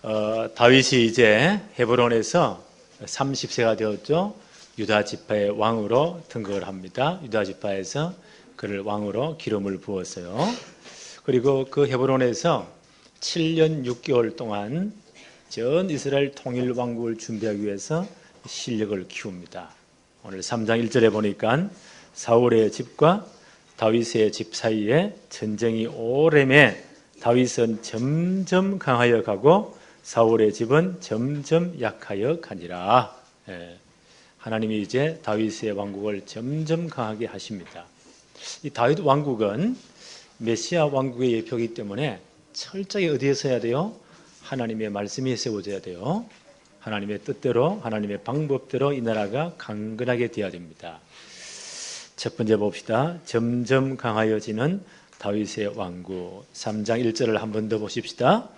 다윗이 이제 헤브론에서 30세가 되었죠. 유다 지파의 왕으로 등극을 합니다. 유다 지파에서 그를 왕으로 기름을 부었어요. 그리고 그 헤브론에서 7년 6개월 동안 전 이스라엘 통일 왕국을 준비하기 위해서 실력을 키웁니다. 오늘 3장 1절에 보니까 사울의 집과 다윗의 집 사이에 전쟁이 오래매 다윗은 점점 강하여 가고 사울의 집은 점점 약하여 가니라. 하나님이 이제 다윗의 왕국을 점점 강하게 하십니다. 이 다윗 왕국은 메시아 왕국의 예표이기 때문에 철저히 어디에 서야 돼요? 하나님의 말씀이 세워져야 돼요. 하나님의 뜻대로, 하나님의 방법대로 이 나라가 강건하게 되어야 됩니다. 첫 번째 봅시다. 점점 강하여지는 다윗의 왕국. 3장 1절을 한 번 더 보십시다.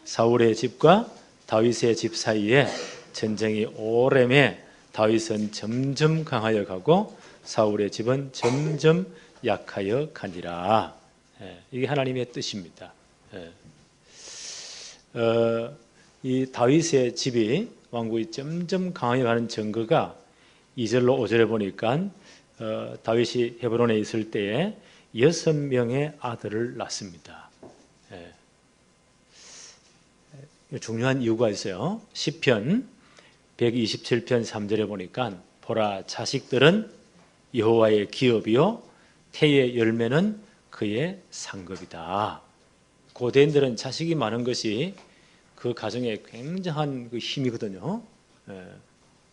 사울의 집과 다윗의 집 사이에 전쟁이 오래매 다윗은 점점 강하여 가고 사울의 집은 점점 약하여 가니라. 이게 하나님의 뜻입니다. 이 다윗의 집이 왕국이 점점 강하여 가는 증거가 2절로 5절에 보니까 다윗이 헤브론에 있을 때에 6명의 아들을 낳습니다. 중요한 이유가 있어요. 시편 127편 3절에 보니까 보라 자식들은 여호와의 기업이요 태의 열매는 그의 상급이다. 고대인들은 자식이 많은 것이 그 가정에 굉장한 그 힘이거든요.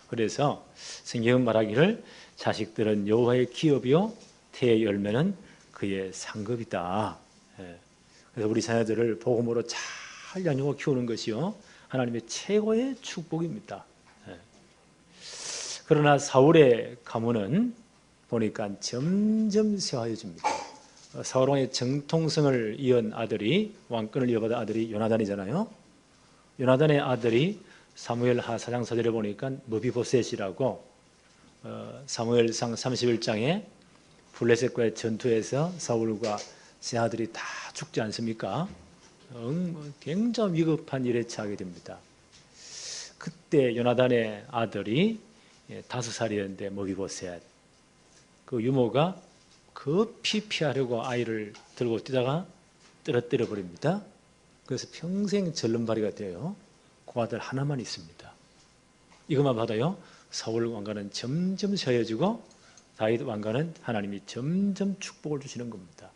그래서 성경은 말하기를 자식들은 여호와의 기업이요 태의 열매는 그의 상급이다. 그래서 우리 자녀들을 복음으로 잘 양육하고 키우는 것이요 하나님의 최고의 축복입니다. 그러나 사울의 가문은 보니까 점점 쇠하여집니다. 사울 왕의 정통성을 이은 아들이 왕권을 이어받은 아들이 요나단이잖아요. 요나단의 아들이 사무엘하 4장 4절에 보니까 머비보셋이라고 사무엘상 31장에 블레셋과의 전투에서 사울과 세 아들이 다 죽지 않습니까? 굉장히 위급한 일에 처하게 됩니다. 그때 요나단의 아들이 5살이었는데 머비보셋 그 유모가 급히 피하려고 아이를 들고 뛰다가 떨어뜨려 버립니다. 그래서 평생 절름발이가 돼요. 그 아들 하나만 있습니다. 이것만 봐도요 사울 왕가는 점점 쇠해지고 다윗 왕가는 하나님이 점점 축복을 주시는 겁니다.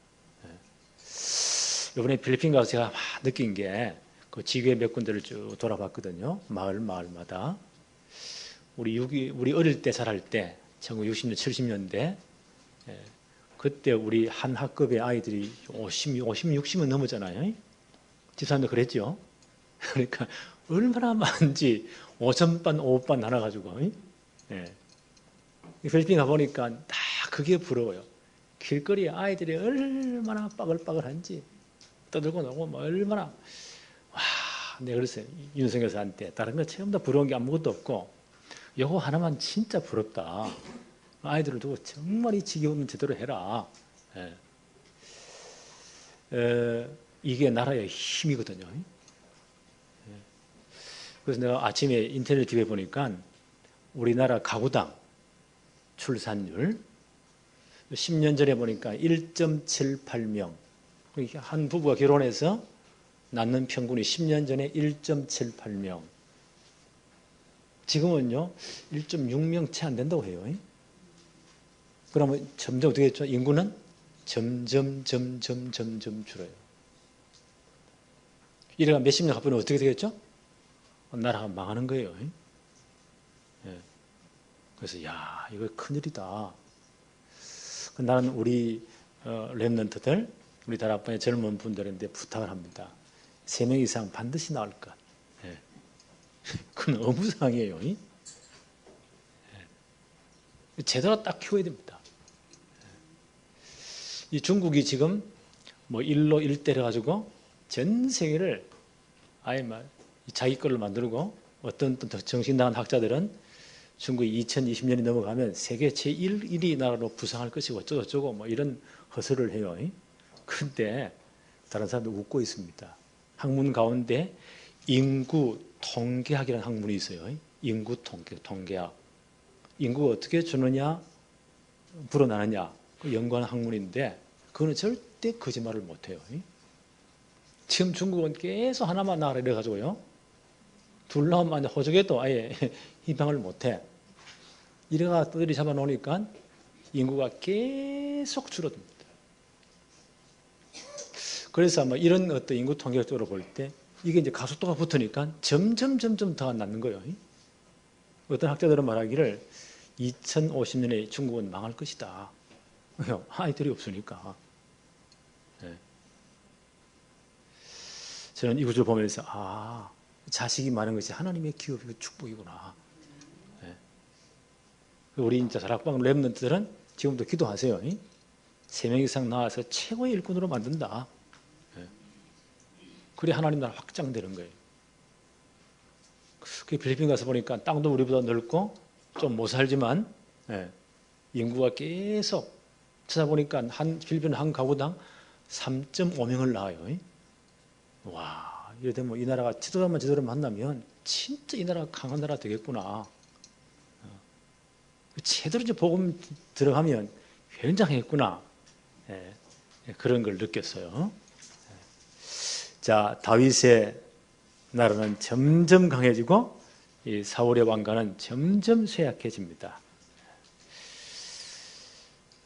이번에 필리핀 가서 제가 막 느낀 게 그 지교회 몇 군데를 쭉 돌아봤거든요. 마을마다 우리 어릴 때 자랄 때 1960년 70년대 그때 우리 한 학급의 아이들이 50, 60은 넘었잖아요. 집사람도 그랬죠. 그러니까 얼마나 많은지 5,000반, 5반 나눠가지고 필리핀 가보니까 다 그게 부러워요. 길거리에 아이들이 얼마나 빠글빠글한지 떠들고 나고 얼마나 와, 내가 그랬어요. 윤성 교사한테 다른 거 전부 다 부러운 게 아무것도 없고 요거 하나만 진짜 부럽다. 아이들을 두고 정말 이 지겨우면 제대로 해라. 이게 나라의 힘이거든요. 그래서 내가 아침에 인터넷 TV에 보니까 우리나라 가구당 출산율 10년 전에 보니까 1.78명. 한 부부가 결혼해서 낳는 평균이 10년 전에 1.78명. 지금은요 1.6명 채 안 된다고 해요. 그러면 점점 어떻게 됐죠? 인구는 점점 줄어요. 이래가 몇십 년 가보면 어떻게 되겠죠? 나라가 망하는 거예요. 그래서 야 이거 큰일이다. 나는 우리 렘넌트들 우리 다락방의 젊은 분들한테 부탁을 합니다. 3명 이상 반드시 나올 것. 그건 어무상이에요. 제대로 딱 키워야 됩니다. 이 중국이 지금 뭐 일로 일대려 가지고 전 세계를 아예 자기 걸로 만들고 어떤 또 정신 나간 학자들은 중국이 2020년이 넘어가면 세계 제1위 나라로 부상할 것이고 어쩌고 뭐 이런 허설을 해요. 그런데 다른 사람들 웃고 있습니다. 학문 가운데 인구 통계학이라는 학문이 있어요. 인구 통계학. 인구가 어떻게 주느냐, 불어나느냐, 그 연구하는 학문인데, 그거는 절대 거짓말을 못해요. 지금 중국은 계속 하나만 나가라 이래가지고요. 둘 나오면 호적에도 아예 희망을 못해. 이래가 떠들이 잡아놓으니까 인구가 계속 줄어듭니다. 그래서 아마 이런 어떤 인구 통계적으로 볼 때 이게 이제 가속도가 붙으니까 점점 더 낳는 거예요. 어떤 학자들은 말하기를 2050년에 중국은 망할 것이다. 왜요? 아이들이 없으니까. 네. 저는 이 구절을 보면서 자식이 많은 것이 하나님의 기업이고 축복이구나. 네. 우리 진짜 다락방 랩런트들은 지금도 기도하세요. 3명 이상 나와서 최고의 일꾼으로 만든다. 네. 그래 하나님 나라 확장되는 거예요. 그 필리핀 가서 보니까 땅도 우리보다 넓고 좀 못 살지만 인구가 계속 찾아보니까 필리핀 한 가구당 3.5명을 낳아요. 와, 이래 되면 이 나라가 지도자만 제대로 만나면 진짜 이 나라가 강한 나라 되겠구나. 제대로 이제 복음 들어가면 굉장했구나. 그런 걸 느꼈어요. 자, 다윗의 나라는 점점 강해지고 이 사울의 왕가는 점점 쇠약해집니다.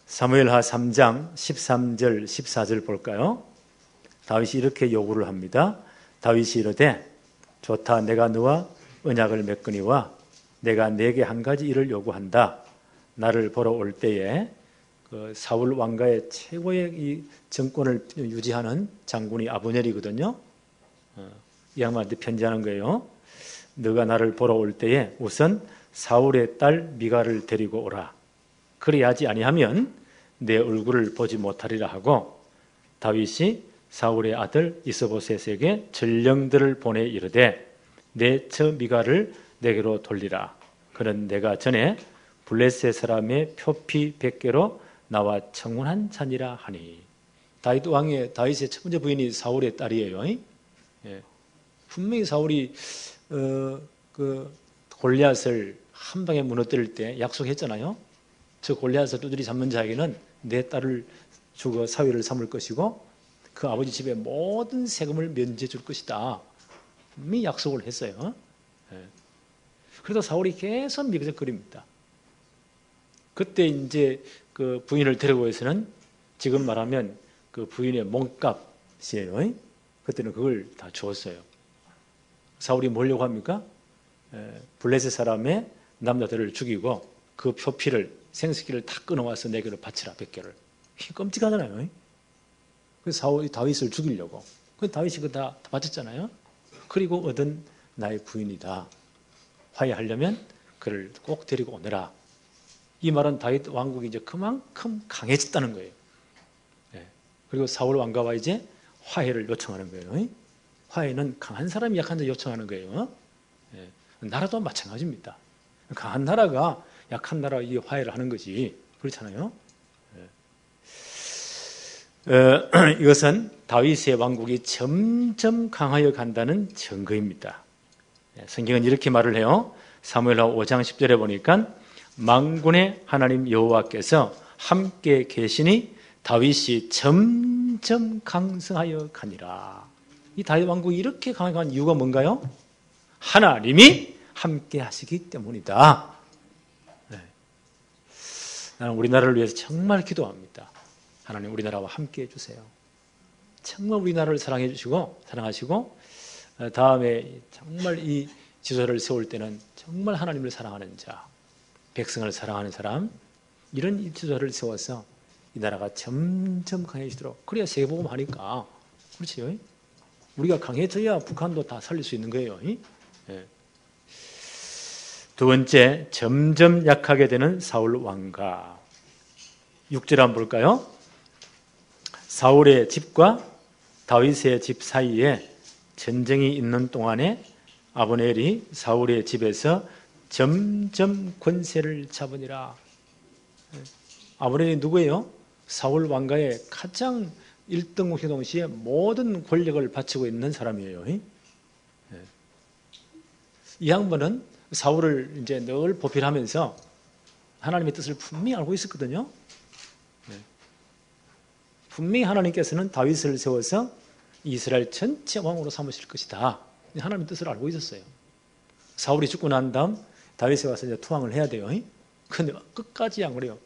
사무엘하 3장 13절 14절 볼까요? 다윗이 이렇게 요구를 합니다. 다윗이 이르되 좋다, 내가 너와 언약을 맺거니와 내가 네게 한 가지 일을 요구한다. 나를 보러 올 때에 그 사울 왕가의 최고의 이 정권을 유지하는 장군이 아브넬이거든요. 이 양반한테 편지하는 거예요. 너가 나를 보러 올 때에 우선 사울의 딸 미가를 데리고 오라. 그래야지 아니하면 내 얼굴을 보지 못하리라 하고, 다윗이 사울의 아들 이스보셋에게 전령들을 보내 이르되 내 처 미가를 내게로 돌리라. 그는 내가 전에 블레셋 사람의 표피 100개로 나와 청혼한 자니라 하니. 다윗의 첫 번째 부인이 사울의 딸이에요. 분명히 사울이 그 골리앗을 한 방에 무너뜨릴 때 약속했잖아요. 저 골리앗을 두드리 잡는 자에게는 내 딸을 주고 사위를 삼을 것이고 그 아버지 집에 모든 세금을 면제해 줄 것이다. 분명히 약속을 했어요. 그래도 사울이 계속 미적거립니다. 그때 이제 그 부인을 데려오고서는 지금 말하면 그 부인의 몸값이에요. 그때는 그걸 다 주었어요. 사울이 뭐려고 합니까? 블레셋 사람의 남자들을 죽이고 그 표피를 생식기를 다 끊어와서 내게로 바치라 100개를. 끔찍하잖아요. 그래서 사울이 다윗을 죽이려고. 그 다윗이 그거 다 바쳤잖아요. 그리고 얻은 나의 부인이다. 화해하려면 그를 꼭 데리고 오너라. 이 말은 다윗 왕국이 이제 그만큼 강해졌다는 거예요. 그리고 사울 왕가와 이제 화해를 요청하는 거예요. 화해는 강한 사람이 약한 자 요청하는 거예요. 나라도 마찬가지입니다. 강한 나라가 약한 나라와 이 화해를 하는 것이 그렇잖아요. 이것은 다윗의 왕국이 점점 강하여 간다는 증거입니다. 성경은 이렇게 말을 해요. 사무엘하 5장 10절에 보니까 만군의 하나님 여호와께서 함께 계시니 다윗이 점점 강성하여 가니라. 이 다윗 왕국이 이렇게 강하게 간 이유가 뭔가요? 하나님이 함께 하시기 때문이다. 나는 우리나라를 위해서 정말 기도합니다. 하나님 우리나라와 함께 해주세요. 정말 우리나라를 사랑해 주시고 사랑하시고 다음에 정말 이 지도자를 세울 때는 정말 하나님을 사랑하는 자, 백성을 사랑하는 사람, 이런 지도자를 세워서 이 나라가 점점 강해지도록. 그래야 세계복음 하니까. 그렇지요? 우리가 강해져야 북한도 다 살릴 수 있는 거예요. 두 번째, 점점 약하게 되는 사울 왕가. 6절 한번 볼까요? 사울의 집과 다윗의 집 사이에 전쟁이 있는 동안에 아브넬이 사울의 집에서 점점 권세를 잡으니라. 아브넬이 누구예요? 사울 왕가의 가장 1등국 동시에 모든 권력을 바치고 있는 사람이에요. 이 양반은 사울을 이제 늘 보필하면서 하나님의 뜻을 분명히 알고 있었거든요. 분명히 하나님께서는 다윗을 세워서 이스라엘 전체 왕으로 삼으실 것이다. 하나님의 뜻을 알고 있었어요. 사울이 죽고 난 다음 다윗에 와서 이제 투항을 해야 돼요. 그런데 끝까지 안 그래요.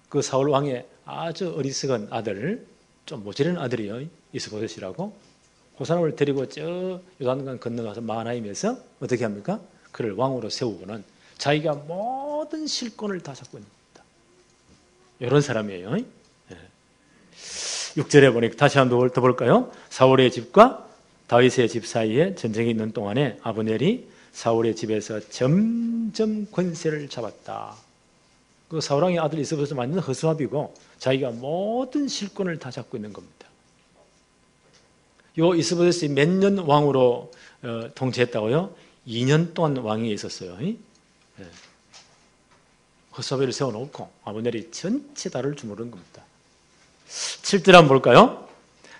그 사울 왕의 아주 어리석은 아들, 좀 모질한 아들이요, 이스보셋이라고, 그 사람을 데리고 저 요단강 건너가서 마하나임에서 어떻게 합니까? 그를 왕으로 세우고는 자기가 모든 실권을 다 잡고 있는 겁니다. 이런 사람이에요. 6절에 보니까 다시 한번 더 볼까요? 사울의 집과 다윗의 집 사이에 전쟁이 있는 동안에 아브넬이 사울의 집에서 점점 권세를 잡았다. 그 사울 왕의 아들 이스보셋은 완전 허수아비고 자기가 모든 실권을 다 잡고 있는 겁니다. 요 이스보셋이 몇 년 왕으로 통치했다고요? 2년 동안 왕위에 있었어요. 허수아비를 세워놓고 아브넬이 전체 다를 주무른 겁니다. 7절 한번 볼까요?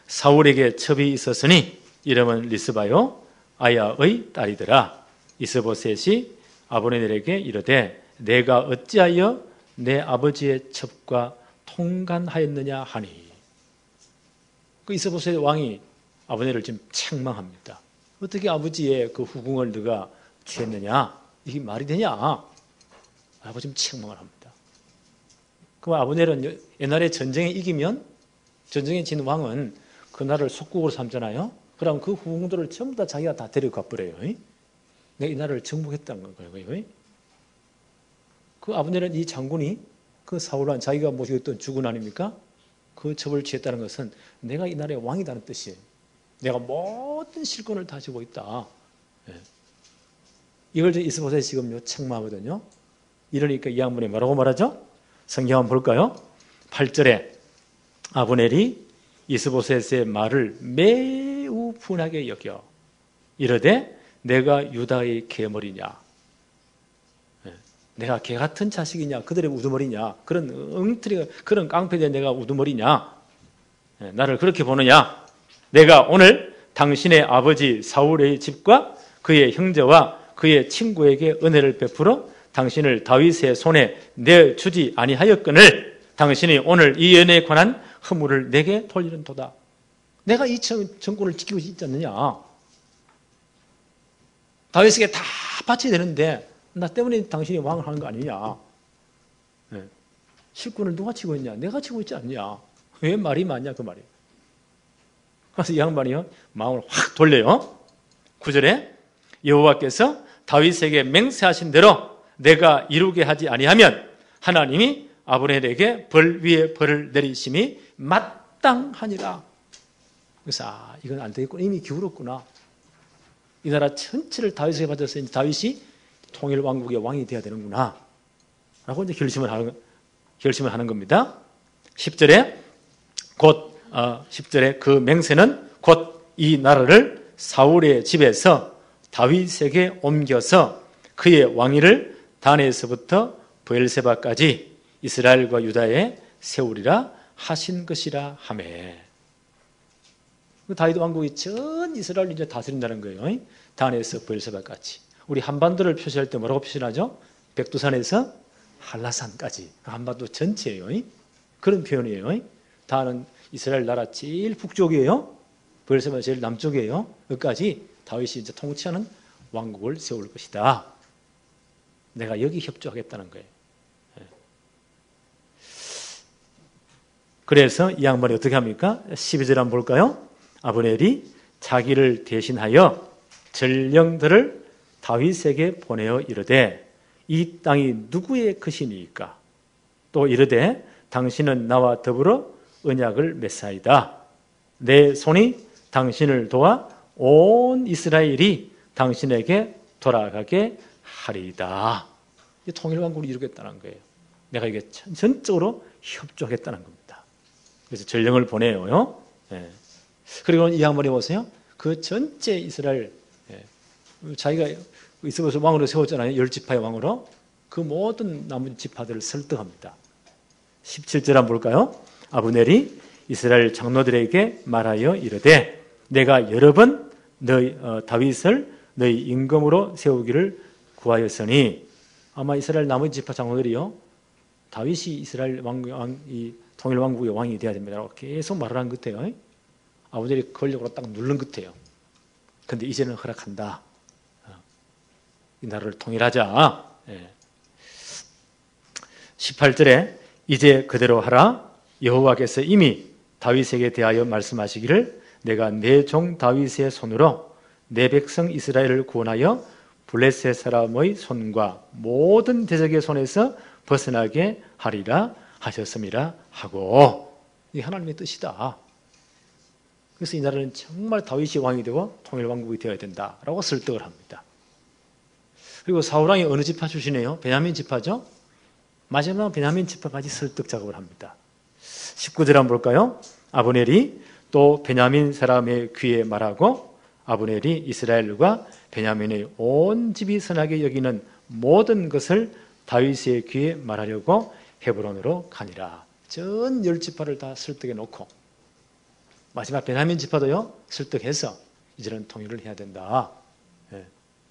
사울에게 첩이 있었으니 이름은 리스바요 아야의 딸이더라. 이스보셋이 아브넬에게 이르되 내가 어찌하여 내 아버지의 첩과 통간하였느냐 하니. 그 이스보셋 왕이 아브넬을 지금 책망합니다. 어떻게 아버지의 그 후궁을 네가 취했느냐? 이게 말이 되냐? 라고 지금 책망을 합니다. 그럼 아브넬은 옛날에 전쟁에 이기면, 전쟁에 진 왕은 그 나라를 속국으로 삼잖아요. 그럼 그 후궁들을 전부 다 자기가 다 데리고 가버려요. 내가 이 나라를 정복했다는 거예요. 그 아브넬은, 이 장군이 그 사울왕, 자기가 모시고 있던 주군 아닙니까? 그 첩을 취했다는 것은 내가 이 나라의 왕이라는 뜻이에요. 내가 모든 실권을 다 쥐고 있다. 이걸 이스보셋이 지금 책망하거든요. 이러니까 이 양반이 뭐라고 말하죠? 성경 한번 볼까요? 8절에 아브넬이 이스보셋의 말을 매우 분하게 여겨 이르되 내가 유다의 계머리냐? 내가 개 같은 자식이냐? 그들의 우두머리냐? 그런 엉터리가, 그런 깡패된 내가 우두머리냐? 나를 그렇게 보느냐? 내가 오늘 당신의 아버지 사울의 집과 그의 형제와 그의 친구에게 은혜를 베풀어 당신을 다윗의 손에 내주지 아니하였거늘 당신이 오늘 이 은혜에 관한 허물을 내게 돌리는 도다. 내가 이 정권을 지키고 있지 않느냐? 다윗에게 다 바쳐야 되는데 나 때문에 당신이 왕을 하는 거 아니냐? 실권을 누가 치고 있냐? 내가 치고 있지 않냐? 왜 말이 많냐? 그 말이에요. 그래서 이 양반이요, 마음을 확 돌려요. 9절에 여호와께서 다윗에게 맹세하신 대로 내가 이루게 하지 아니하면 하나님이 아브넬에게 벌 위에 벌을 내리심이 마땅하니라. 그래서 이건 안 되겠구나. 이미 기울었구나. 이 나라 전체를 다윗에게 받아서 이제 다윗이 통일 왕국의 왕이 되어야 되는구나. 라고 이제 결심을 하는 겁니다. 10절에 10절에 그 맹세는 곧 이 나라를 사울의 집에서 다윗에게 옮겨서 그의 왕위를 단에서부터 브엘세바까지 이스라엘과 유다에 세우리라 하신 것이라 하매. 다윗 왕국이 전 이스라엘을 이제 다스린다는 거예요. 단에서 브엘세바까지. 우리 한반도를 표시할 때 뭐라고 표시하죠? 백두산에서 한라산까지. 한반도 전체예요. 그런 표현이에요. 단은 이스라엘 나라 제일 북쪽이에요. 브엘세바는 제일 남쪽이에요. 여기까지 다윗이 이제 통치하는 왕국을 세울 것이다. 내가 여기 협조하겠다는 거예요. 그래서 이 양반이 어떻게 합니까? 12절 한번 볼까요? 아브넬이 자기를 대신하여 전령들을 다윗에게 보내어 이르되 이 땅이 누구의 것이니까? 또 이르되 당신은 나와 더불어 언약을 맺사이다. 내 손이 당신을 도와 온 이스라엘이 당신에게 돌아가게 하리이다. 통일왕국을 이루겠다는 거예요. 내가 이게 전적으로 협조하겠다는 겁니다. 그래서 전령을 보내요. 그리고 이 양반이 보세요. 그 전체 이스라엘, 자기가 이스라엘 왕으로 세웠잖아요. 10지파의 왕으로. 그 모든 남은 지파들을 설득합니다. 17절 한번 볼까요? 아브넬이 이스라엘 장로들에게 말하여 이르되 내가 여러 번 다윗을 너희 임금으로 세우기를 구하였으니 아마 이스라엘 나머지 지파 장로들이요 다윗이 이스라엘 이 통일 왕국의 왕이 되어야 됩니다라고 계속 말을 한 것 같아요. 아버지들이 권력으로 딱 누른 것 같아요. 근데 이제는 허락한다. 이 나라를 통일하자. 18절에 이제 그대로 하라. 여호와께서 이미 다윗에게 대하여 말씀하시기를 내가 내 종 다윗의 손으로 내 백성 이스라엘을 구원하여 블레셋 사람의 손과 모든 대적의 손에서 벗어나게 하리라 하셨음이라 하고, 이 하나님의 뜻이다. 그래서 이 나라는 정말 다윗이 왕이 되고 통일왕국이 되어야 된다라고 설득을 합니다. 그리고 사울왕이 어느 지파 출신이에요? 베냐민 지파죠? 마지막 베냐민 지파까지 설득 작업을 합니다. 19절 한번 볼까요? 아브넬이 또 베냐민 사람의 귀에 말하고 아브넬이 이스라엘과 베냐민의 온 집이 선하게 여기는 모든 것을 다윗의 귀에 말하려고 헤브론으로 가니라. 전 10지파를 다 설득해 놓고 마지막 베냐민 지파도요 설득해서 이제는 통일을 해야 된다.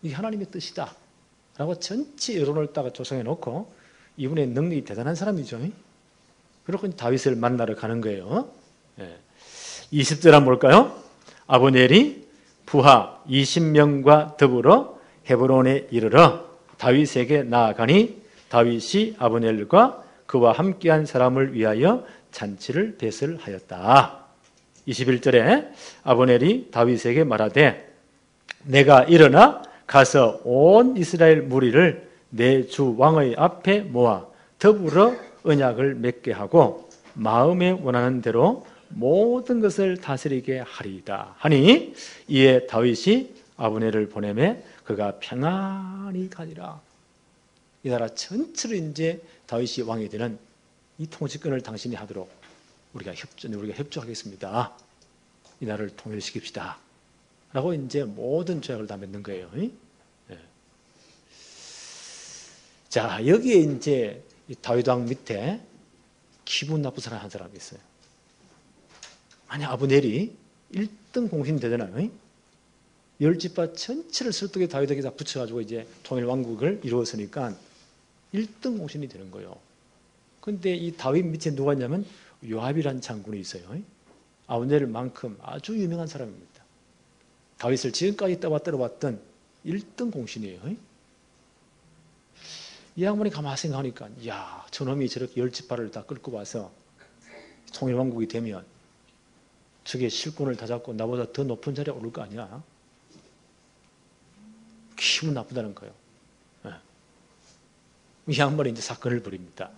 이게 하나님의 뜻이다 라고 전체 여론을 딱 조성해 놓고, 이분의 능력이 대단한 사람이죠. 그렇고 다윗을 만나러 가는 거예요. 20절 한번 볼까요? 아브넬이 부하 20명과 더불어 헤브론에 이르러 다윗에게 나아가니 다윗이 아브넬과 그와 함께한 사람을 위하여 잔치를 배설하였다. 21절에 아브넬이 다윗에게 말하되 내가 일어나 가서 온 이스라엘 무리를 내 주 왕의 앞에 모아 더불어 언약을 맺게 하고 마음에 원하는 대로 모든 것을 다스리게 하리이다 하니, 이에 다윗이 아브넬을 보내매 그가 평안히 가니라. 이 나라 전체를 이제 다윗이 왕이 되는 이 통치권을 당신이 하도록 우리가 협조하겠습니다. 이 나라를 통일시킵시다 라고 이제 모든 조약을 다 맺는 거예요. 자, 여기에 이제 다윗 왕 밑에 기분 나쁜 사람 한 사람이 있어요. 만약 아브넬이 1등 공신이 되잖아요. 10지파 전체를 설득해 다윗에게 다 붙여가지고 이제 통일 왕국을 이루었으니까 1등 공신이 되는 거예요. 그런데 이 다윗 밑에 누가 있냐면 요압이라는 장군이 있어요. 아브넬만큼 아주 유명한 사람입니다. 다윗을 지금까지 떠봤던 1등 공신이에요. 이 양반이 가만히 생각하니까, 야, 저놈이 저렇게 10지파를 다 끌고 와서 통일왕국이 되면 저게 실권을 다 잡고 나보다 더 높은 자리에 오를 거 아니야. 기분 나쁘다는 거예요. 이 양반이 이제 사건을 벌입니다.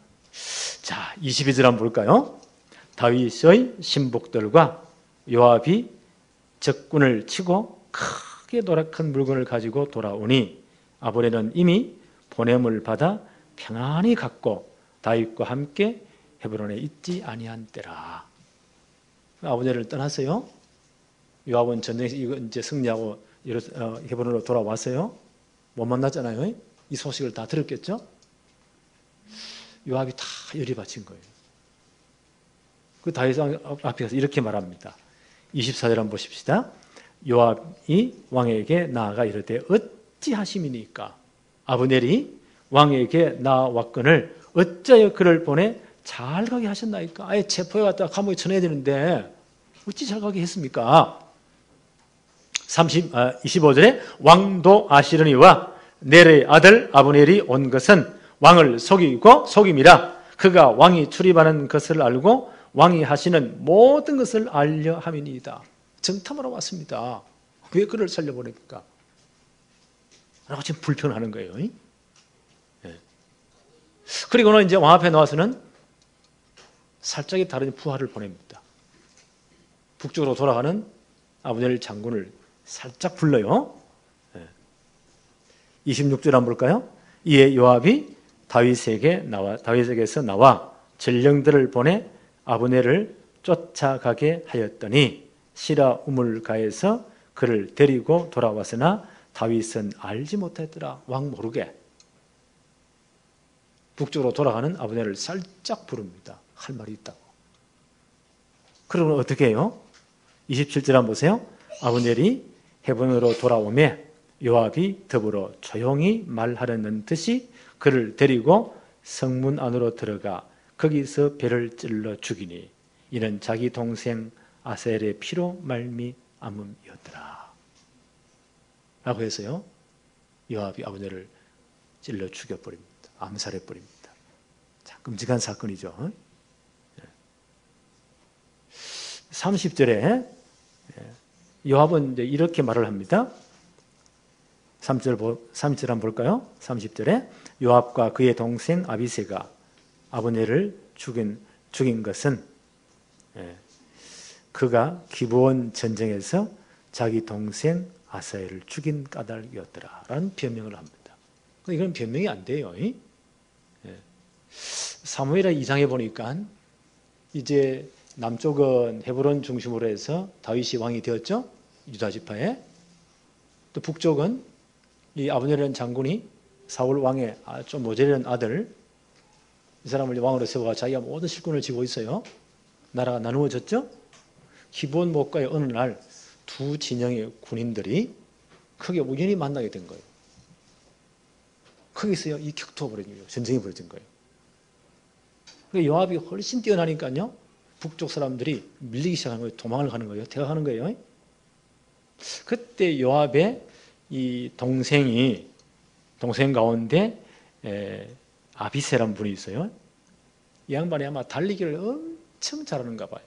자, 22절 한번 볼까요? 다윗의 신복들과 요압이 적군을 치고 크게 노력한 물건을 가지고 돌아오니 아브넬은 이미 보냄을 받아 평안히 갔고 다윗과 함께 헤브론에 있지 아니한 때라. 아브넬을 떠났어요. 요압은 전쟁에서 이거 이제 승리하고 헤브론으로 돌아왔어요. 못 만났잖아요. 이 소식을 다 들었겠죠. 요압이 다 열이 받친 거예요. 그 다윗 앞에 가서 이렇게 말합니다. 24절 한번 보십시다. 요압이 왕에게 나아가 이르되 어찌 하심이니까 아브넬이 왕에게 나왔거늘 어찌하여 그를 보내 잘 가게 하셨나이까? 아예 체포해 갔다가 감옥에 쳐내야 되는데 어찌 잘 가게 했습니까? 25절에 왕도 아시르니와 넬의 아들 아브넬이 온 것은 왕을 속이고 속임이라. 그가 왕이 출입하는 것을 알고 왕이 하시는 모든 것을 알려 함이니이다. 정탐하러 왔습니다. 왜 그를 살려보냅니까? 라고 지금 불평하는 거예요. 그리고는 이제 왕 앞에 나와서는 살짝이 다른 부하를 보냅니다. 북쪽으로 돌아가는 아브넬 장군을 살짝 불러요. 26절 한번 볼까요? 이에 요압이 다윗에게서 나와 전령들을 보내 아브넬을 쫓아가게 하였더니 시라 우물가에서 그를 데리고 돌아왔으나 다윗은 알지 못했더라. 왕 모르게 북쪽으로 돌아가는 아브넬을 살짝 부릅니다. 할 말이 있다고. 그러면 어떻게 해요? 27절 한번 보세요. 아브넬이 헤브론으로 돌아오매 요압이 더불어 조용히 말하려는 듯이 그를 데리고 성문 안으로 들어가 거기서 배를 찔러 죽이니 이는 자기 동생 아셀의 피로 말미암음이었더라 라고 해서요, 요압이 아버지를 찔러 죽여버립니다. 암살해버립니다. 참 끔찍한 사건이죠. 30절에 요압은 이제 이렇게 말을 합니다. 3절 한번 볼까요? 30절에 요압과 그의 동생 아비새가 아브넬을 죽인 것은 그가 기브온 전쟁에서 자기 동생 아사엘을 죽인 까닭이었더라 라는 변명을 합니다. 이건 변명이 안 돼요. 사무엘하 2장에 보니까 이제 남쪽은 헤브론 중심으로 해서 다윗이 왕이 되었죠. 유다 지파에. 또 북쪽은 이 아브넬이라는 장군이 사울 왕의 좀 모자란 아들, 이 사람을 왕으로 세워가 자기가 모든 실권을 쥐고 있어요. 나라가 나누어졌죠. 기브온 목가의 어느 날 두 진영의 군인들이 크게 우연히 만나게 된 거예요. 거기서요, 이 격투가 벌어진 거예요. 전쟁이 벌어진 거예요. 요압이 훨씬 뛰어나니까요, 북쪽 사람들이 밀리기 시작하는 거예요. 도망을 가는 거예요. 대각하는 거예요. 그때 요압의 이 동생 가운데 아비새라는 분이 있어요. 이 양반이 아마 달리기를 엄청 잘하는가 봐요.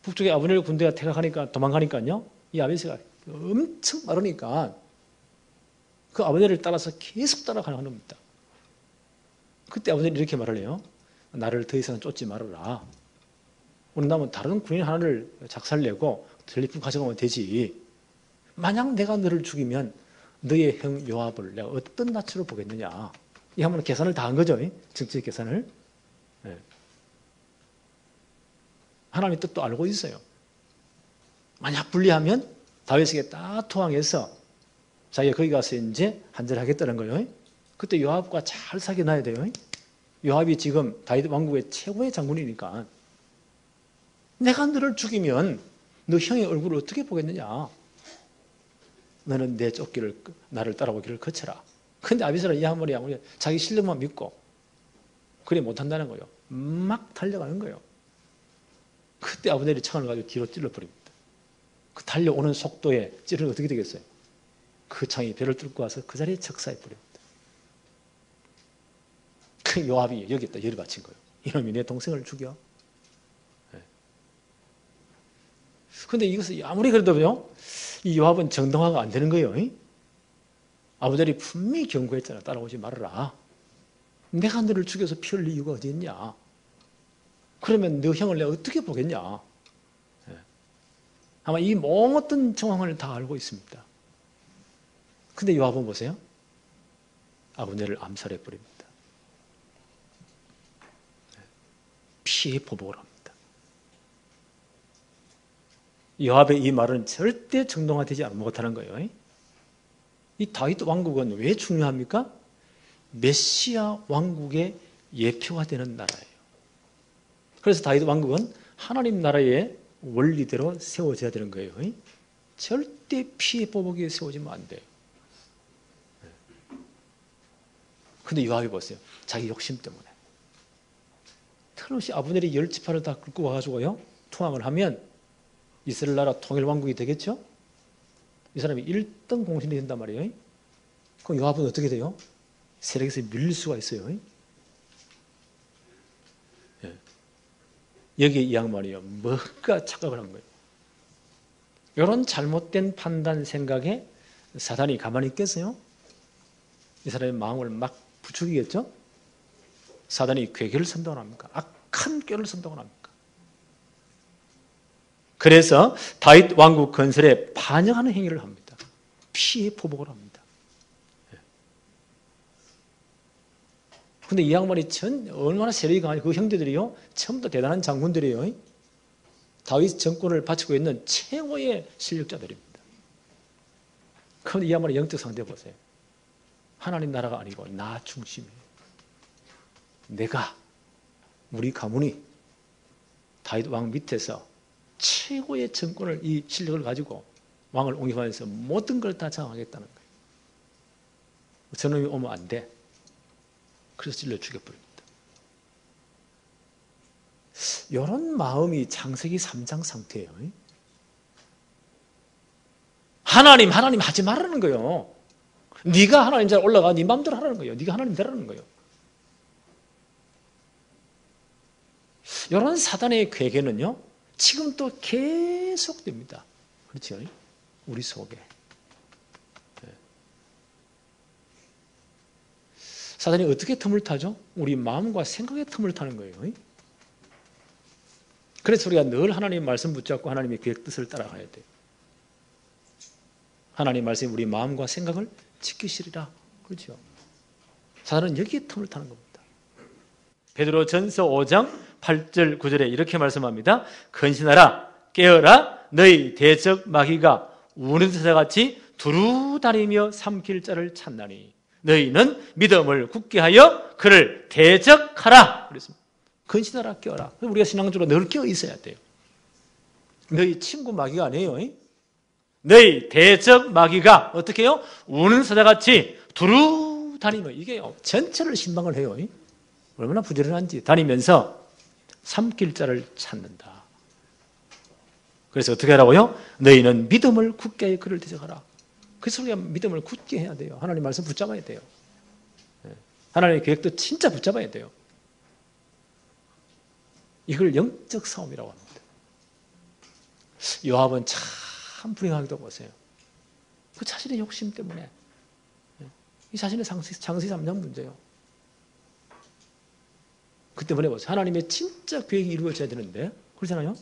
북쪽에 아브넬 군대가 퇴각하니까 도망가니까요, 이 아비새가 엄청 빠르니까 그 아브넬을 따라서 계속 따라가는 겁니다. 그때 아브넬이 이렇게 말을 해요. 나를 더 이상 쫓지 말아라. 원한다면 다른 군인 하나를 작살내고 전리품 가져가면 되지. 만약 내가 너를 죽이면 너의 형 요압을 내가 어떤 낯으로 보겠느냐. 이 한번 계산을 다 한 거죠. 정치적 계산을. 하나님의 뜻도 알고 있어요. 만약 불리하면 다윗에게 딱 토항해서 자기가 거기 가서 이제 한절하겠다는 거예요. 그때 요압과 잘 사귀어놔야 돼요. 요압이 지금 다윗 왕국의 최고의 장군이니까 내가 너를 죽이면 너 형의 얼굴을 어떻게 보겠느냐. 너는 내 쫓기를 나를 따라오기를 거쳐라. 근데 아비새는 이 한번이 자기 실력만 믿고 그래 못한다는 거예요. 막 달려가는 거예요. 그때 아브넬이 창을 가지고 뒤로 찔러버립니다. 그 달려오는 속도에 찌르면 어떻게 되겠어요? 그 창이 배를 뚫고 와서 그 자리에 적사해버립니다. 그 요압이 여기다 열이 받친 거예요. 이놈이 내 동생을 죽여. 그런데 이것을 아무리 그래도요, 이 요압은 정당화가 안 되는 거예요. 아브넬이 분명히 경고했잖아. 따라오지 말아라. 내가 너를 죽여서 피 흘릴 이유가 어디 있냐. 그러면 너 형을 내가 어떻게 보겠냐. 아마 이 모든 정황을 다 알고 있습니다. 근데 요압은 보세요. 아브넬을 암살해버립니다. 피해 보복을 합니다. 요압의 이 말은 절대 정당화되지 못하는 거예요. 이 다윗 왕국은 왜 중요합니까? 메시아 왕국의 예표가 되는 나라예요. 그래서 다윗 왕국은 하나님 나라의 원리대로 세워져야 되는 거예요. 절대 피해 보복에 세워지면 안 돼요. 근데 요압이 보세요. 자기 욕심 때문에. 틀림없이 아브넬이 10지파를 다 끌고 와가지고요, 투항을 하면 이스라엘 나라 통일 왕국이 되겠죠? 이 사람이 1등 공신이 된단 말이에요. 그럼 요압은 어떻게 돼요? 세력에서 밀릴 수가 있어요. 여기에 이 양반이요, 뭔가 착각을 한 거예요. 이런 잘못된 판단 생각에 사단이 가만히 있겠어요? 이 사람의 마음을 막 부추기겠죠? 사단이 괴계를 선동을 합니까? 악한 꾀를 선동을 합니까? 그래서 다윗 왕국 건설에 반영하는 행위를 합니다. 피해 보복을 합니다. 근데 이 양반이 얼마나 세력이 강하니 그 형제들이요, 전부 다 대단한 장군들이에요. 다윗 정권을 바치고 있는 최고의 실력자들입니다. 그런데 이 양반의 영적 상태 보세요. 하나님 나라가 아니고 나 중심이에요. 내가, 우리 가문이 다윗 왕 밑에서 최고의 정권을, 이 실력을 가지고 왕을 옹립하면서 모든 걸 다 장악하겠다는 거예요. 저놈이 오면 안 돼. 그래서 찔러 죽여버립니다. 이런 마음이 창세기 3장 상태예요. 하나님 하지 말라는 거예요. 네가 하나님 잘 올라가, 네 마음대로 하라는 거예요. 네가 하나님 되라는 거예요. 이런 사단의 괴계는요, 지금 또 계속됩니다. 그렇죠? 우리 속에. 사단이 어떻게 틈을 타죠? 우리 마음과 생각의 틈을 타는 거예요. 그래서 우리가 늘 하나님의 말씀 붙잡고 하나님의 계획 뜻을 따라가야 돼요. 하나님의 말씀이 우리 마음과 생각을 지키시리라. 그렇죠? 사단은 여기에 틈을 타는 겁니다. 베드로 전서 5장 8절 9절에 이렇게 말씀합니다. 근신하라, 깨어라, 너희 대적 마귀가 우는 새같이 두루 다니며 삼킬 자를 찾나니 너희는 믿음을 굳게 하여 그를 대적하라. 그랬습니다. 근신하라, 깨어라. 우리가 신앙적으로 늘 깨어 있어야 돼요. 너희 친구 마귀가 아니에요. 너희 대적 마귀가 어떻게 해요? 우는 사자같이 두루 다니며, 이게요, 전체를 신방을 해요. 얼마나 부지런한지. 다니면서 삼킬 자를 찾는다. 그래서 어떻게 하라고요? 너희는 믿음을 굳게 하여 그를 대적하라. 그래서 우리가 믿음을 굳게 해야 돼요. 하나님 말씀 붙잡아야 돼요. 하나님의 계획도 진짜 붙잡아야 돼요. 이걸 영적 싸움이라고 합니다. 요압은 참 불행하기도 보세요. 그 자신의 욕심 때문에, 이 자신의 장세 3장 문제예요. 그 때문에 보세요. 하나님의 진짜 계획이 이루어져야 되는데, 그렇잖아요?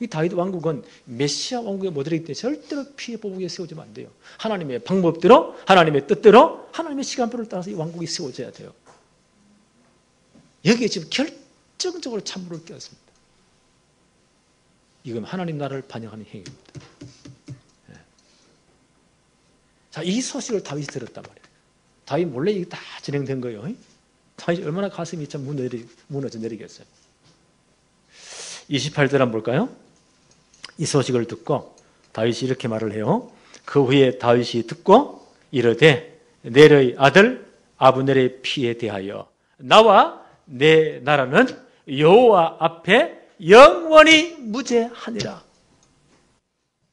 이 다윗 왕국은 메시아 왕국의 모델이기 때문에 절대로 피해 보복에 세워지면 안 돼요. 하나님의 방법대로, 하나님의 뜻대로, 하나님의 시간표를 따라서 이 왕국이 세워져야 돼요. 여기에 지금 결정적으로 찬물을 끼얹습니다. 이건 하나님 나라를 반영하는 행위입니다. 자, 이 소식을 다윗이 들었단 말이에요. 다윗 몰래 이게 다 진행된 거예요. 다윗이 얼마나 가슴이 참 무너져 내리겠어요. 28절 한번 볼까요? 이 소식을 듣고 다윗이 이렇게 말을 해요. 그 후에 다윗이 듣고 이르되 넬의 아들 아브넬의 피에 대하여 나와 내 나라는 여호와 앞에 영원히 무죄하니라.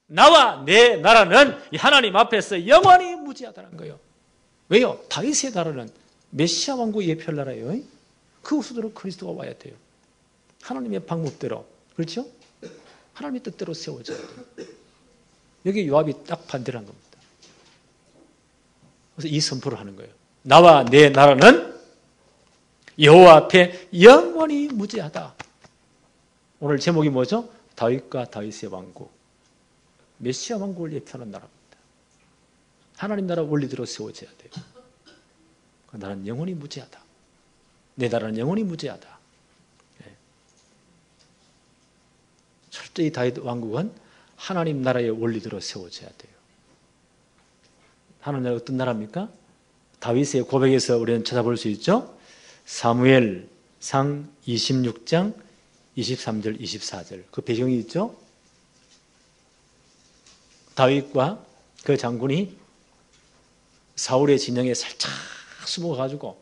나와 내 나라는 하나님 앞에서 영원히 무죄하다는 거예요. 왜요? 다윗의 나라는 메시아 왕국의 예표할 나라예요. 그 후대로 그리스도가 와야 돼요. 하나님의 방법대로, 그렇죠? 하나님의 뜻대로 세워져야 돼요. 여기 요압이 딱 반대를 한 겁니다. 그래서 이 선포를 하는 거예요. 나와 내 나라는 여호와 앞에 영원히 무죄하다. 오늘 제목이 뭐죠? 다윗과 다윗의 왕국. 메시아 왕국을 예표하는 나라입니다. 하나님 나라 원리대로 세워져야 돼요. 나는 영원히 무죄하다. 내 나라는 영원히 무죄하다. 철저히 다윗 왕국은 하나님 나라의 원리대로 세워져야 돼요. 하나님 나라가 어떤 나라입니까? 다윗의 고백에서 우리는 찾아볼 수 있죠. 사무엘상 26장 23절 24절 그 배경이 있죠. 다윗과 그 장군이 사울의 진영에 살짝 숨어가지고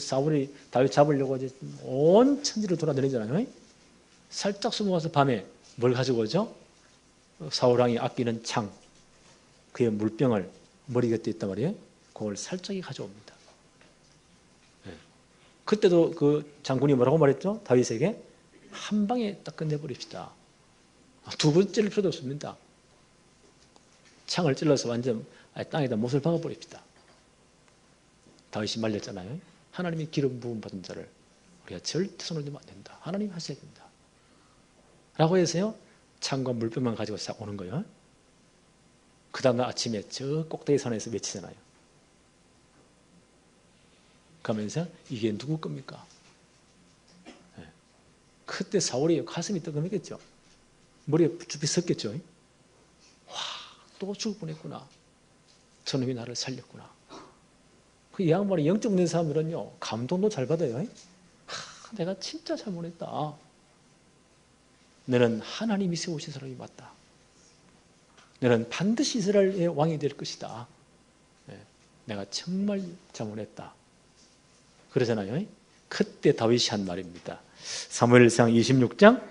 사울이 다윗 잡으려고 이제 온 천지를 돌아다니잖아요. 살짝 숨어가서 밤에 뭘 가지고 오죠? 사울왕이 아끼는 창, 그의 물병을 머리 곁에 있단 말이에요. 그걸 살짝이 가져옵니다. 그때도 그 장군이 뭐라고 말했죠? 다윗에게 한 방에 딱 끝내버립시다. 두 번 찔릴 필요도 없습니다. 창을 찔러서 완전 땅에다 못을 박아버립시다. 다윗이 말렸잖아요. 하나님이 기름 부음 받은 자를 우리가 절대 손을 대면 안 된다. 하나님 하셔야 된다. 라고 해서요. 창과 물병만 가지고 싹 오는 거예요. 그 다음날 아침에 저 꼭대기 산에서 외치잖아요. 그러면서 이게 누구 겁니까? 네. 그때 사울이 가슴이 뜨끔했겠죠. 머리에 쭈피 섰겠죠. 와, 또 죽을 뻔했구나. 저놈이 나를 살렸구나. 그 양반이 영적 낸 사람들은요, 감동도 잘 받아요. 내가 진짜 잘못했다. 너는 하나님이 세우신 사람이 맞다. 너는 반드시 이스라엘의 왕이 될 것이다. 내가 정말 자문했다. 그러잖아요. 그때 다윗이 한 말입니다. 사무엘상 26장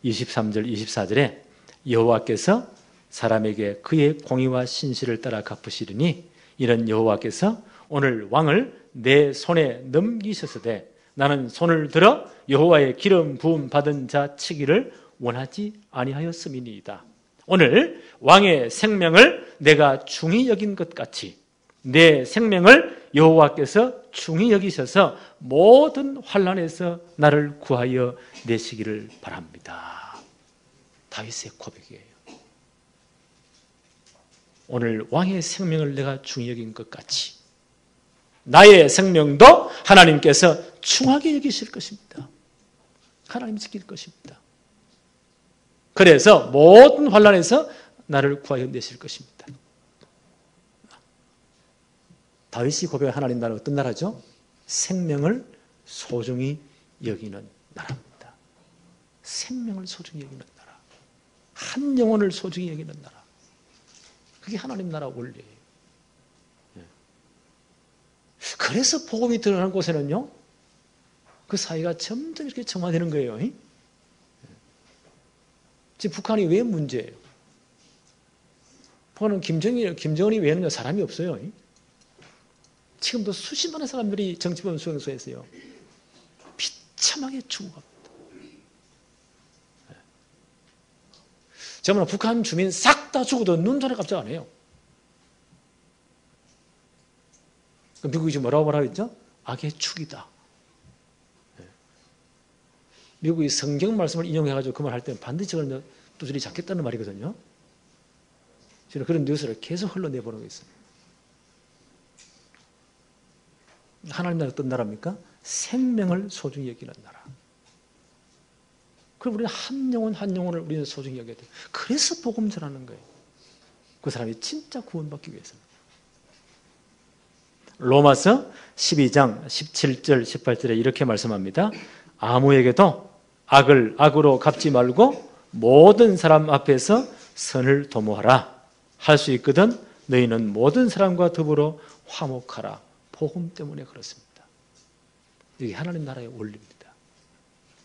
23절 24절에 여호와께서 사람에게 그의 공의와 신실을 따라 갚으시리니 이는 여호와께서 오늘 왕을 내 손에 넘기셨으되 나는 손을 들어 여호와의 기름 부음 받은 자 치기를 원하지 아니하였음이니이다. 오늘 왕의 생명을 내가 중히 여긴 것 같이 내 생명을 여호와께서 중히 여기셔서 모든 환난에서 나를 구하여 내시기를 바랍니다. 다윗의 고백이에요. 오늘 왕의 생명을 내가 중히 여긴 것 같이 나의 생명도 하나님께서 중하게 여기실 것입니다. 하나님 지킬 것입니다. 그래서 모든 환난에서 나를 구하여 내실 것입니다. 다윗이 고백한 하나님 나라는 어떤 나라죠? 생명을 소중히 여기는 나라입니다. 생명을 소중히 여기는 나라. 한 영혼을 소중히 여기는 나라. 그게 하나님 나라 원리예요. 그래서 복음이 드러나는 곳에는요, 그 사이가 점점 이렇게 정화되는 거예요. 지금 북한이 왜 문제예요? 북한은 김정은이 외에는 사람이 없어요. 지금도 수십만의 사람들이 정치범 수용소에서요, 비참하게 죽어갑니다. 정말 북한 주민 싹 다 죽어도 눈전에 깜짝 안 해요. 미국이 지금 뭐라고 했죠? 악의 축이다. 미국이 성경 말씀을 인용해가지고 그 말 할 때는 반드시 저걸 두드리 잡겠다는 말이거든요. 저는 그런 뉴스를 계속 흘러내보는 게 있어요. 하나님 나라 어떤 나라입니까? 생명을 소중히 여기는 나라. 그럼 우리는 한 영혼 한 영혼을 우리는 소중히 여겨야 돼요. 그래서 복음 전하는 거예요. 그 사람이 진짜 구원받기 위해서는. 로마서 12장 17절 18절에 이렇게 말씀합니다. 아무에게도 악을 악으로 갚지 말고 모든 사람 앞에서 선을 도모하라. 할 수 있거든 너희는 모든 사람과 더불어 화목하라. 복음 때문에 그렇습니다. 이게 하나님 나라의 원리입니다.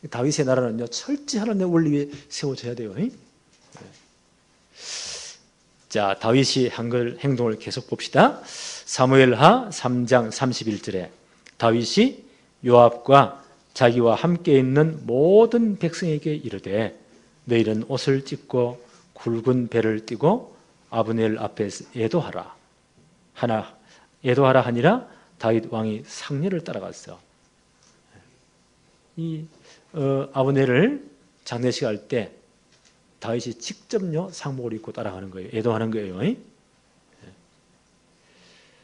다윗의 나라는요, 철저히 하나님의 원리 위에 세워져야 돼요. 자, 다윗이 한 걸 행동을 계속 봅시다. 사무엘하 3장 31절에 다윗이 요압과 자기와 함께 있는 모든 백성에게 이르되 너희는 옷을 찢고 굵은 배를 띠고 아브넬 앞에 애도하라. 애도하라 하니라. 다윗 왕이 상례를 따라갔어. 이 아브넬을 장례식 할 때 다윗이 직접요 상복을 입고 따라가는 거예요. 애도하는 거예요.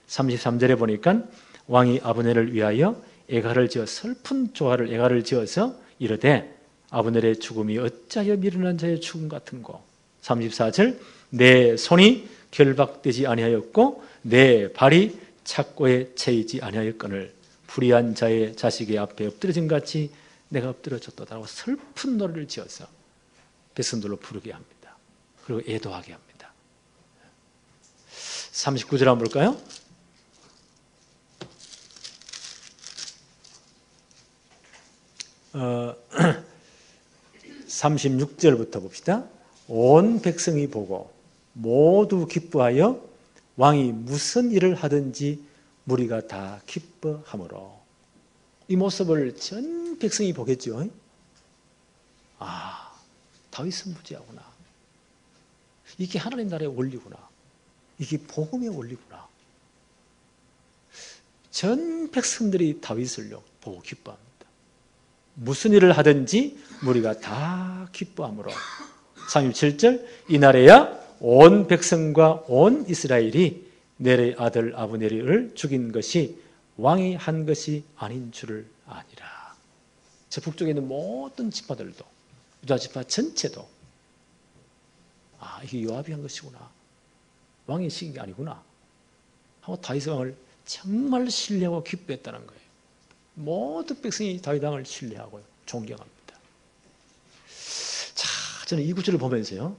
33절에 보니까 왕이 아브넬을 위하여 애가를 지어 슬픈 조화를 애가를 지어서 이르되 아브넬의 죽음이 어찌하여 미련한 자의 죽음 같은고. 34절 내 손이 결박되지 아니하였고 내 발이 착고에 채이지 아니하였거늘 불의한 자의 자식의 앞에 엎드려진 같이 내가 엎드려졌도다라고 슬픈 노래를 지어서 백성들로 부르게 합니다. 그리고 애도하게 합니다. 39절 한번 볼까요? 36절부터 봅시다. 온 백성이 보고 모두 기뻐하여 왕이 무슨 일을 하든지 무리가 다 기뻐하므로. 이 모습을 전 백성이 보겠죠. 아, 다윗은 무지하구나. 이게 하나님 나라의 원리구나. 이게 복음의 원리구나. 전 백성들이 다윗을요 보고 기뻐합니다. 무슨 일을 하든지 무리가 다 기뻐하므로. 37절 이날에야 온 백성과 온 이스라엘이 넬의 아들 아브넬을 죽인 것이 왕이 한 것이 아닌 줄을 아니라. 저 북쪽에 있는 모든 지파들도 유다 지파 전체도 아, 이게 요압이 한 것이구나. 왕이 시킨 게 아니구나 하고 다윗 왕을 정말 신뢰하고 기뻐했다는 거예요. 모든 백성이 다윗 왕을 신뢰하고 존경합니다. 자, 저는 이 구절을 보면서요,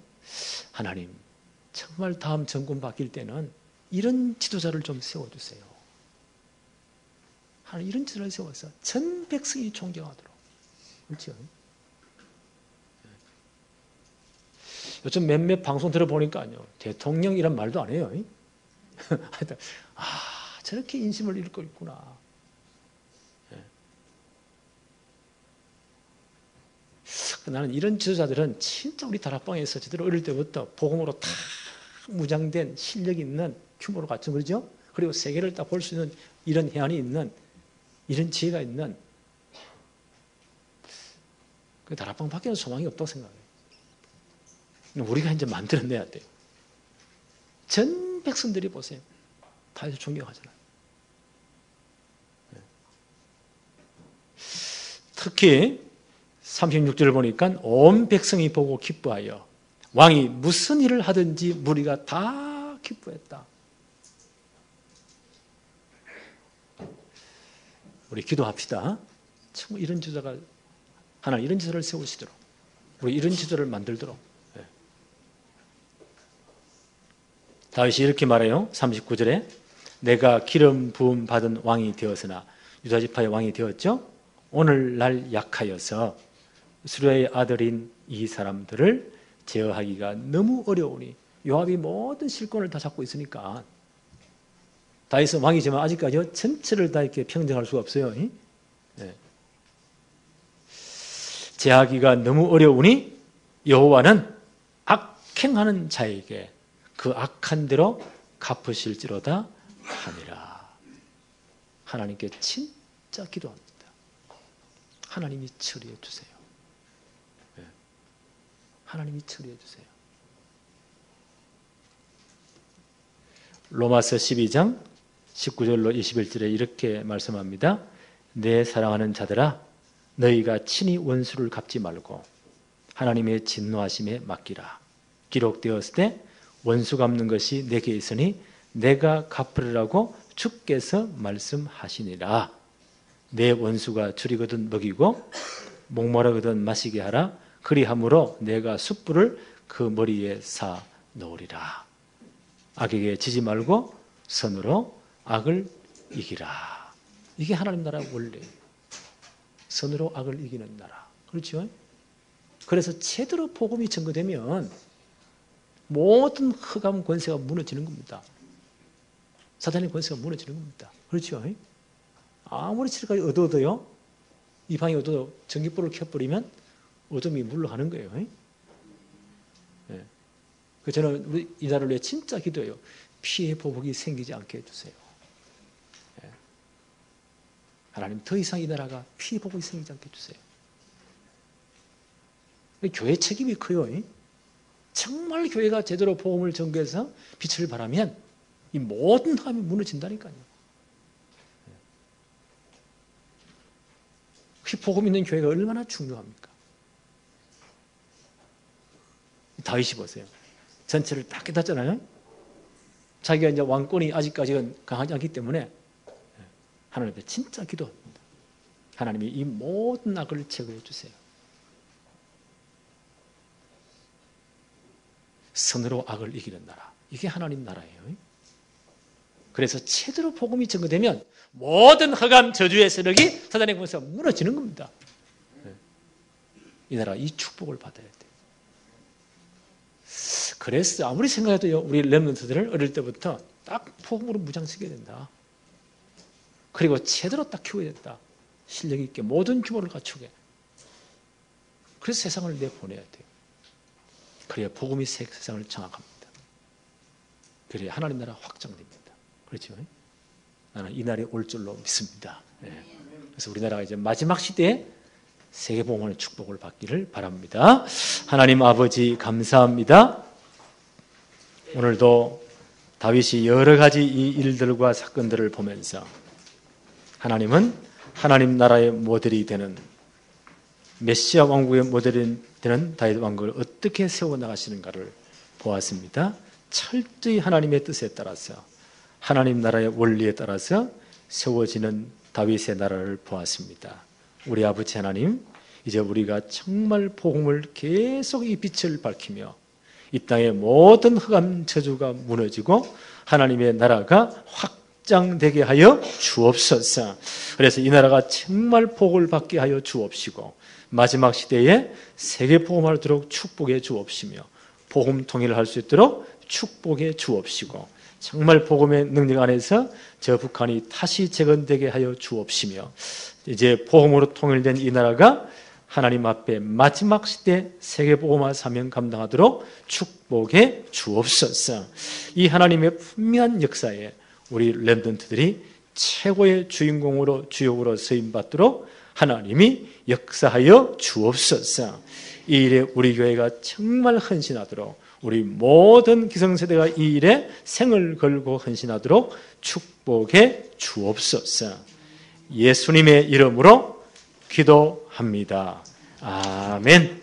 하나님 정말 다음 정권 바뀔 때는 이런 지도자를 좀 세워주세요. 하나님 이런 지도자를 세워서 전 백성이 존경하도록. 그렇죠? 요즘 몇몇 방송 들어보니까요, 대통령이란 말도 안 해요. 하여튼, 저렇게 인심을 잃고 있구나. 나는 이런 지도자들은 진짜 우리 다락방에서 제대로 어릴 때부터 복음으로 다 무장된 실력 있는 규모로 갖춘 거죠. 그리고 세계를 딱 볼 수 있는 이런 해안이 있는 이런 지혜가 있는 그 다락방 밖에는 소망이 없다고 생각해요. 우리가 이제 만들어내야 돼요. 전 백성들이 보세요. 다 존경하잖아요. 특히 36절을 보니까 온 백성이 보고 기뻐하여 왕이 무슨 일을 하든지 무리가 다 기뻐했다. 우리 기도합시다. 정말 이런 지도자가 하나 이런 지도를 세우시도록 우리 이런 지도를 만들도록. 다윗이 이렇게 말해요. 39절에 내가 기름 부음 받은 왕이 되었으나 유다 지파의 왕이 되었죠. 오늘날 약하여서 수르야의 아들인 이 사람들을 제어하기가 너무 어려우니 요압이 모든 실권을 다 잡고 있으니까 다윗은 왕이지만 아직까지 전체를 다 이렇게 평정할 수가 없어요. 네. 제어하기가 너무 어려우니 여호와는 악행하는 자에게 그 악한 대로 갚으실지로다 하니라. 하나님께 진짜 기도합니다. 하나님이 처리해 주세요. 네. 하나님이 처리해 주세요. 로마서 12장 19절로 21절에 이렇게 말씀합니다. 내 사랑하는 자들아 너희가 친히 원수를 갚지 말고 하나님의 진노하심에 맡기라. 기록되었을 때 원수 갚는 것이 내게 있으니 내가 갚으리라고 주께서 말씀하시니라. 내 원수가 줄이거든 먹이고 목마르거든 마시게 하라. 그리함으로 내가 숯불을 그 머리에 사 놓으리라. 악에게 지지 말고 선으로 악을 이기라. 이게 하나님 나라 원리예요. 선으로 악을 이기는 나라. 그렇죠? 그래서 제대로 복음이 전거되면 모든 흑암 권세가 무너지는 겁니다. 사탄의 권세가 무너지는 겁니다. 그렇죠? 아무리 지금까지 어두워도요, 이 방이 어두워도 전기불을 켜버리면 어둠이 물러가는 거예요. 네. 그래서 저는 우리 이 나라를 위해 진짜 기도해요. 피해 보복이 생기지 않게 해주세요. 네. 하나님 더 이상 이 나라가 피해 보복이 생기지 않게 해주세요. 교회 책임이 커요. 정말 교회가 제대로 복음을 전개해서 빛을 발하면 이 모든 흑암이 무너진다니까요. 그 복음 있는 교회가 얼마나 중요합니까? 다윗이 보세요. 전체를 딱 깨닫잖아요. 자기가 이제 왕권이 아직까지는 강하지 않기 때문에 하나님께 진짜 기도합니다. 하나님이 이 모든 악을 제거해 주세요. 선으로 악을 이기는 나라. 이게 하나님 나라예요. 그래서 제대로 복음이 전거되면 모든 흑암 저주의 세력이 사단의 권세가 무너지는 겁니다. 이 나라 이 축복을 받아야 돼요. 그래서 아무리 생각해도요, 우리 렘넌트들을 어릴 때부터 딱 복음으로 무장시켜야 된다. 그리고 제대로 딱 키워야 된다. 실력 있게 모든 규모를 갖추게. 그래서 세상을 내보내야 돼요. 그래야 복음이 세상을 장악합니다. 그래야 하나님 나라 확장됩니다. 그렇죠? 나는 이 날이 올 줄로 믿습니다. 네. 그래서 우리나라가 이제 마지막 시대에 세계복음의 축복을 받기를 바랍니다. 하나님 아버지 감사합니다. 오늘도 다윗이 여러 가지 이 일들과 사건들을 보면서 하나님은 하나님 나라의 모델이 되는 메시아 왕국의 모델이 되는 다윗 왕국을 어떻게 세워나가시는가를 보았습니다. 철저히 하나님의 뜻에 따라서 하나님 나라의 원리에 따라서 세워지는 다윗의 나라를 보았습니다. 우리 아버지 하나님, 이제 우리가 정말 복음을 계속 이 빛을 밝히며 이 땅의 모든 흑암 저주가 무너지고 하나님의 나라가 확장되게 하여 주옵소서. 그래서 이 나라가 정말 복을 받게 하여 주옵시고 마지막 시대에 세계 복음을 하도록 축복해 주옵시며 복음 통일을 할 수 있도록 축복해 주옵시고 정말 복음의 능력 안에서 저 북한이 다시 재건되게 하여 주옵시며 이제 복음으로 통일된 이 나라가 하나님 앞에 마지막 시대 세계복음화 사명 감당하도록 축복해 주옵소서. 이 하나님의 분명한 역사에 우리 렘넌트들이 최고의 주인공으로 주역으로 쓰임받도록 하나님이 역사하여 주옵소서. 이 일에 우리 교회가 정말 헌신하도록 우리 모든 기성세대가 이 일에 생을 걸고 헌신하도록 축복해 주옵소서. 예수님의 이름으로 기도합니다. 아멘.